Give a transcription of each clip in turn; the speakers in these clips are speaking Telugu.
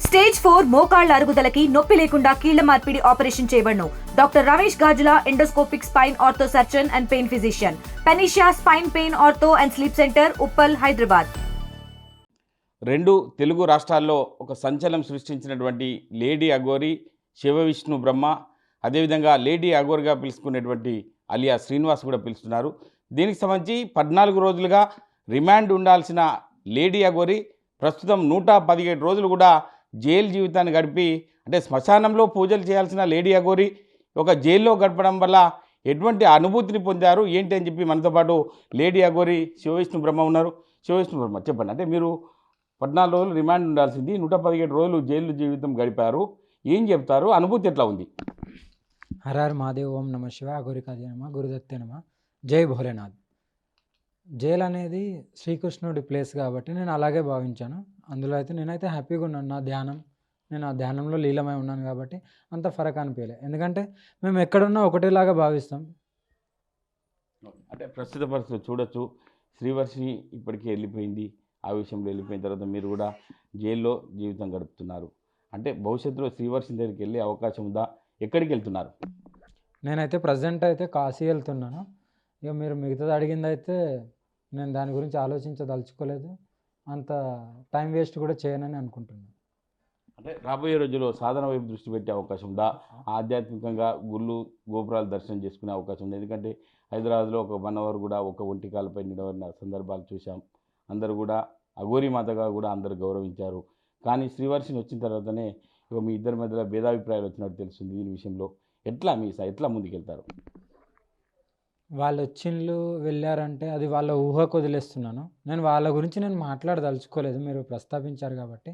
స్టేజ్ 4 మోకాళ్ల అరుగుదలకి నొప్పి లేకుండా కీళ్ల మార్పిడి ఆపరేషన్ చేయబడును. Doctor Ramesh Gajula, endoscopic spine ortho surgeon and pain physician, Panacea spine pain ortho and sleep centre, Uppal, Hyderabad. రెండు తెలుగు రాష్ట్రాల్లో ఒక సంచలనం సృష్టించినటువంటి లేడీ అఘోరి శివవిష్ణు బ్రహ్మ, అదేవిధంగా లేడీ అఘోరిగా పిలుచుకునేటువంటి అలియా శ్రీనివాస్ కూడా పిలుస్తున్నారు. దీనికి సంబంధించి 14 రోజులుగా రిమాండ్ ఉండాల్సిన లేడీ అఘోరి ప్రస్తుతం 117 రోజులు కూడా జైలు జీవితాన్ని గడిపి, అంటే శ్మశానంలో పూజలు చేయాల్సిన లేడీ అఘోరి ఒక జైల్లో గడపడం వల్ల ఎటువంటి అనుభూతిని పొందారు ఏంటి అని చెప్పి మనతో పాటు లేడీ అఘోరి శివవిష్ణు బ్రహ్మ ఉన్నారు. శివవిష్ణు బ్రహ్మ, చెప్పండి. అంటే మీరు 14 రోజులు రిమాండ్ ఉండాల్సింది 117 రోజులు జైలు జీవితం గడిపారు, ఏం చెప్తారు? అనుభూతి ఎట్లా ఉంది? హర మహాదేవ్, ఓం నమ శివ, అఘోరికాది నమ, గురుదత్తే నమ, జై భోలేనాథ్. జైలు అనేది శ్రీకృష్ణుడి ప్లేస్ కాబట్టి నేను అలాగే భావించాను. అందులో అయితే నేనైతే హ్యాపీగా ఉన్నాను. నేను ఆ ధ్యానంలో లీలమై ఉన్నాను కాబట్టి అంత ఫరక్ అనిపించలే. ఎందుకంటే మేము ఎక్కడున్నా ఒకటేలాగా భావిస్తాం. అంటే ప్రస్తుత పరిస్థితులు చూడొచ్చు, శ్రీవర్షిని ఇప్పటికీ వెళ్ళిపోయింది. ఆ విషయంలో వెళ్ళిపోయిన తర్వాత మీరు కూడా జైల్లో జీవితం గడుపుతున్నారు. అంటే భవిష్యత్తులో శ్రీవర్షిని దగ్గరికి వెళ్ళే అవకాశం ఉందా? ఎక్కడికి వెళ్తున్నారు? నేనైతే ప్రజెంట్ అయితే కాశీ వెళ్తున్నాను. ఇక మీరు మిగతాది అడిగింది అయితే నేను దాని గురించి ఆలోచించదలుచుకోలేదు. అంత టైం వేస్ట్ కూడా చేయనని అనుకుంటున్నాను. అంటే రాబోయే రోజుల్లో సాధన వైపు దృష్టి పెట్టే అవకాశం ఉందా? ఆధ్యాత్మికంగా గుళ్ళు గోపురాలు దర్శనం చేసుకునే అవకాశం ఉంది. ఎందుకంటే హైదరాబాద్లో ఒక 1 అవర్ కూడా ఒక ఒంటి కాలపై నిలబడిన సందర్భాలు చూసాం. అందరూ కూడా అఘోరి మాతగా కూడా అందరూ గౌరవించారు. కానీ శ్రీవర్షిని వచ్చిన తర్వాతనే ఇక మీ ఇద్దరి మధ్యలో భేదాభిప్రాయాలు వచ్చినట్టు తెలుస్తుంది. దీని విషయంలో ఎట్లా ముందుకెళ్తారు? వాళ్ళు వచ్చిండ్లు వెళ్ళారంటే అది వాళ్ళ ఊహకు వదిలేస్తున్నాను. నేను వాళ్ళ గురించి మాట్లాడదలుచుకోలేదు, మీరు ప్రస్తావించారు కాబట్టి.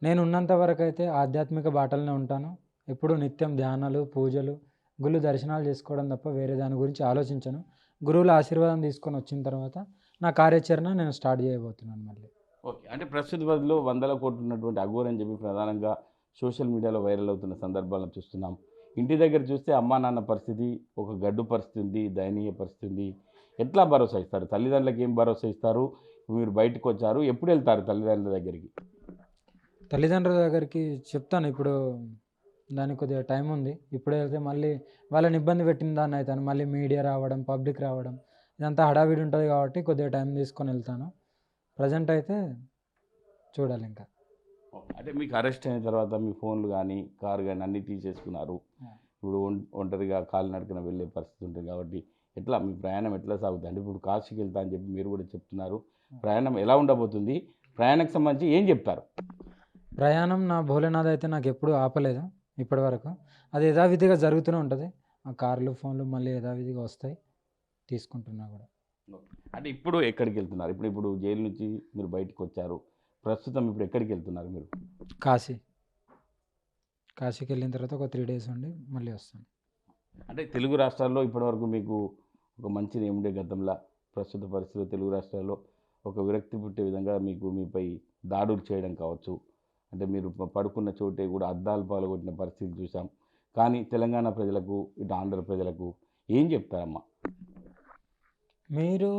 నేను ఉన్నంత వరకు అయితే ఆధ్యాత్మిక బాటలనే ఉంటాను. ఎప్పుడు నిత్యం ధ్యానాలు, పూజలు, గుళ్ళు దర్శనాలు చేసుకోవడం తప్ప వేరే దాని గురించి ఆలోచించను. గురువుల ఆశీర్వాదం తీసుకొని వచ్చిన తర్వాత నా కార్యాచరణ నేను స్టార్ట్ చేయబోతున్నాను మళ్ళీ. ఓకే. అంటే ప్రస్తుత పరిధిలో 100 కోట్లు ఉన్నటువంటి అఘోరి అని చెప్పి ప్రధానంగా సోషల్ మీడియాలో వైరల్ అవుతున్న సందర్భాలను చూస్తున్నాం. ఇంటి దగ్గర చూస్తే అమ్మా నాన్న పరిస్థితి ఒక గడ్డు పరిస్థితి ఉంది, దయనీయ పరిస్థితి ఉంది. ఎట్లా భరోసా ఇస్తారు? తల్లిదండ్రులకు ఏం భరోసా ఇస్తారు? మీరు బయటకు వచ్చారు, ఎప్పుడు వెళ్తారు తల్లిదండ్రుల దగ్గరికి? తల్లిదండ్రుల దగ్గరికి చెప్తాను. ఇప్పుడు దానికి కొద్దిగా టైం ఉంది. ఇప్పుడే వెళ్తే మళ్ళీ వాళ్ళని ఇబ్బంది పెట్టిన దాన్ని అవుతాను. మళ్ళీ మీడియా రావడం, పబ్లిక్ రావడం, ఇదంతా హడావిడి ఉంటుంది కాబట్టి కొద్దిగా టైం తీసుకొని వెళ్తాను. ప్రజెంట్ అయితే చూడాలి ఇంకా. అంటే మీకు అరెస్ట్ అయిన తర్వాత మీ ఫోన్లు కానీ కారు కానీ అన్నీ తీసేసుకున్నారు. ఇప్పుడు ఒంటరిగా కాలినడకన వెళ్ళే పరిస్థితి ఉంటుంది కాబట్టి ఎట్లా మీ ప్రయాణం ఎట్లా సాగుతుంది? అంటే ఇప్పుడు కాశీకి వెళ్తా అని చెప్పి మీరు కూడా చెప్తున్నారు. ప్రయాణం ఎలా ఉండబోతుంది? ప్రయాణానికి సంబంధించి ఏం చెప్తారు? ప్రయాణం నా భోలేనాథ్ అయితే నాకు ఎప్పుడు ఆపలేదు ఇప్పటి వరకు. అది యథావిధిగా జరుగుతూనే ఉంటుంది. ఆ కార్లు, ఫోన్లు మళ్ళీ యథావిధిగా వస్తాయి, తీసుకుంటున్నా కూడా. అంటే ఇప్పుడు ఎక్కడికి వెళ్తున్నారు? ఇప్పుడు జైలు నుంచి మీరు బయటకు వచ్చారు, ప్రస్తుతం ఇప్పుడు ఎక్కడికి వెళ్తున్నారు మీరు? కాశీకి వెళ్ళిన తర్వాత ఒక 3 days ఉండి మళ్ళీ వస్తాను. అంటే తెలుగు రాష్ట్రాల్లో ఇప్పటివరకు మీకు ఒక మంచి నేముండే గతంలో, ప్రస్తుత పరిస్థితుల్లో తెలుగు రాష్ట్రాల్లో ఒక విరక్తి పుట్టే విధంగా మీపై దాడులు చేయడం కావచ్చు, అంటే మీరు పడుకున్న చోటే కూడా అద్దాలు పాల్గొట్టిన పరిస్థితి చూసాం. కానీ తెలంగాణ ప్రజలకు, ఇటు ఆంధ్ర ప్రజలకు ఏం చెప్తారమ్మా? మీరు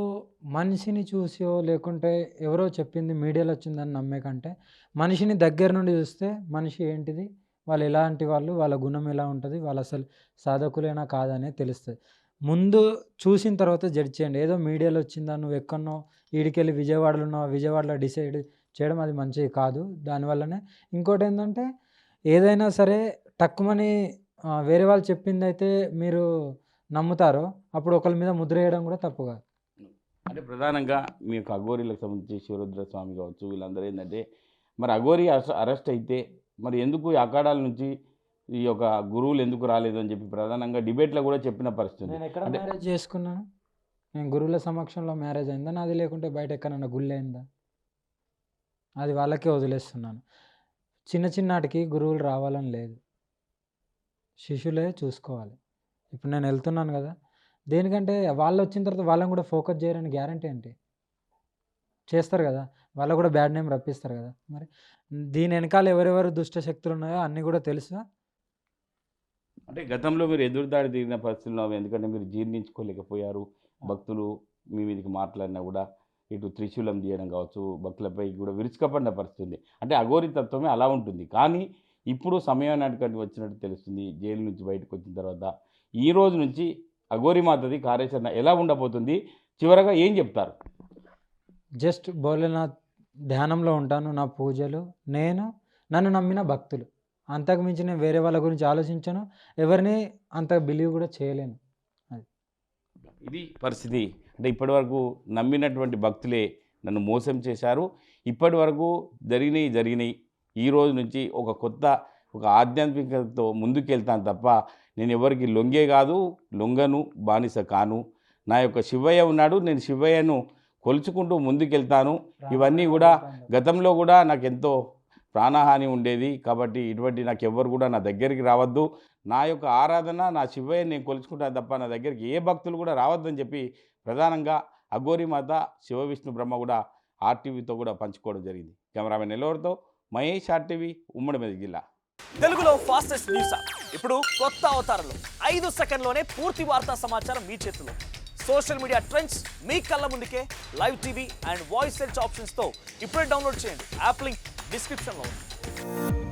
మనిషిని చూసో లేకుంటే ఎవరో చెప్పింది మీడియాలో వచ్చిందని నమ్మే కంటే మనిషిని దగ్గర నుండి చూస్తే మనిషి ఏంటిది, వాళ్ళు ఎలాంటి వాళ్ళు, వాళ్ళ గుణం ఎలా ఉంటుంది, వాళ్ళు అసలు సాధకులేనా కాదనే తెలుస్తుంది. ముందు చూసిన తర్వాత జడ్జ్ చేయండి. ఏదో మీడియాలో వచ్చిందా, నువ్వు ఎక్కడనో ఈడికెళ్ళి విజయవాడలో ఉన్నావు, విజయవాడలో డిసైడ్ చేయడం అది మంచిది కాదు. దానివల్లనే ఇంకోటి ఏంటంటే ఏదైనా సరే తక్కువని వేరే వాళ్ళు చెప్పింది అయితే మీరు నమ్ముతారో అప్పుడు ఒకరి మీద ముద్ర వేయడం కూడా తప్పు కాదు. అంటే ప్రధానంగా మీ యొక్క అఘోరీలకు సంబంధించి శివరుద్ర స్వామి కావచ్చు, వీళ్ళందరూ ఏంటంటే మరి అఘోరి అరెస్ట్ అయితే మరి ఎందుకు ఈ అఖాడాల నుంచి ఈ యొక్క గురువులు ఎందుకు రాలేదు అని చెప్పి ప్రధానంగా డిబేట్లో కూడా చెప్పిన పరిస్థితి. నేను ఎక్కడ మ్యారేజ్ చేసుకున్నాను? నేను గురువుల సమక్షంలో మ్యారేజ్ అయిందా నాది, లేకుంటే బయట ఎక్కడన్నా గుళ్ళు అయిందా? అది వాళ్ళకే వదిలేస్తున్నాను. చిన్నటికి గురువులు రావాలని లేదు, శిష్యులే చూసుకోవాలి. ఇప్పుడు నేను వెళ్తున్నాను కదా, దేనికంటే వాళ్ళు వచ్చిన తర్వాత వాళ్ళని కూడా ఫోకస్ చేయరని గ్యారంటీ ఏంటి? చేస్తారు కదా, వాళ్ళు కూడా బ్యాడ్ నేమ్ రప్పిస్తారు కదా. మరి దీని వెనకాల ఎవరెవరు దుష్ట శక్తులు ఉన్నాయో అన్నీ కూడా తెలుసా? అంటే గతంలో మీరు ఎదురుదాడి తిరిగిన పరిస్థితుల్లో, ఎందుకంటే మీరు జీర్ణించుకోలేకపోయారు, భక్తులు మీ మీదకి మాట్లాడినా కూడా ఇటు త్రిశూలం తీయడం కావచ్చు, భక్తులపై కూడా విరుచుకపడిన పరిస్థితి ఉంది. అంటే అఘోరి తత్వమే అలా ఉంటుంది. కానీ ఇప్పుడు సమయానికి వచ్చినట్టు తెలుస్తుంది. జైలు నుంచి బయటకు వచ్చిన తర్వాత ఈ రోజు నుంచి అఘోరి మాతది కార్యాచరణ ఎలా ఉండబోతుంది, చివరగా ఏం చెప్తారు? జస్ట్ భోలేనాథ్ ధ్యానంలో ఉంటాను, నా పూజలు, నన్ను నమ్మిన భక్తులు, అంతకు మించి నేను వేరే వాళ్ళ గురించి ఆలోచించను, ఎవరిని అంత బిలీవ్ కూడా చేయలేను. ఇది పరిస్థితి. అంటే ఇప్పటివరకు నమ్మినటువంటి భక్తులే నన్ను మోసం చేశారు. ఇప్పటి వరకు జరిగినాయి. ఈ రోజు నుంచి ఒక ఆధ్యాత్మికతతో ముందుకెళ్తాను తప్ప నేను ఎవరికి లొంగే కాదు, లొంగను, బానిస కాను. నా యొక్క శివయ్య ఉన్నాడు, నేను శివయ్యను కొలుచుకుంటూ ముందుకెళ్తాను. ఇవన్నీ కూడా గతంలో కూడా నాకు ఎంతో ప్రాణహాని ఉండేది. కాబట్టి ఇటువంటి నాకు ఎవ్వరు కూడా నా దగ్గరికి రావద్దు. నా యొక్క ఆరాధన, నా శివయ్యని నేను కొలుచుకుంటాను తప్ప నా దగ్గరికి ఏ భక్తులు కూడా రావద్దని చెప్పి ప్రధానంగా అఘోరి మాత, శివ విష్ణు బ్రహ్మ కూడా ఆర్టీవీతో కూడా పంచుకోవడం జరిగింది. కెమెరామెన్ నెల్లూరుతో మహేష్, ఆర్టీవీ, ఉమ్మడి మెదక్ జిల్లా. తెలుగులో ఫాస్టెస్ట్ న్యూస్ ఇప్పుడు కొత్త అవతారంలో 5 సెకండ్లోనే పూర్తి వార్తా సమాచారం మీ చేతిలో. సోషల్ మీడియా ట్రెండ్స్ మీ కళ్ళ ముందుకే live TV and voice search ఆప్షన్స్తో ఇప్పుడే డౌన్లోడ్ చేయండి. యాప్ లింక్ డిస్క్రిప్షన్లో ఉంది.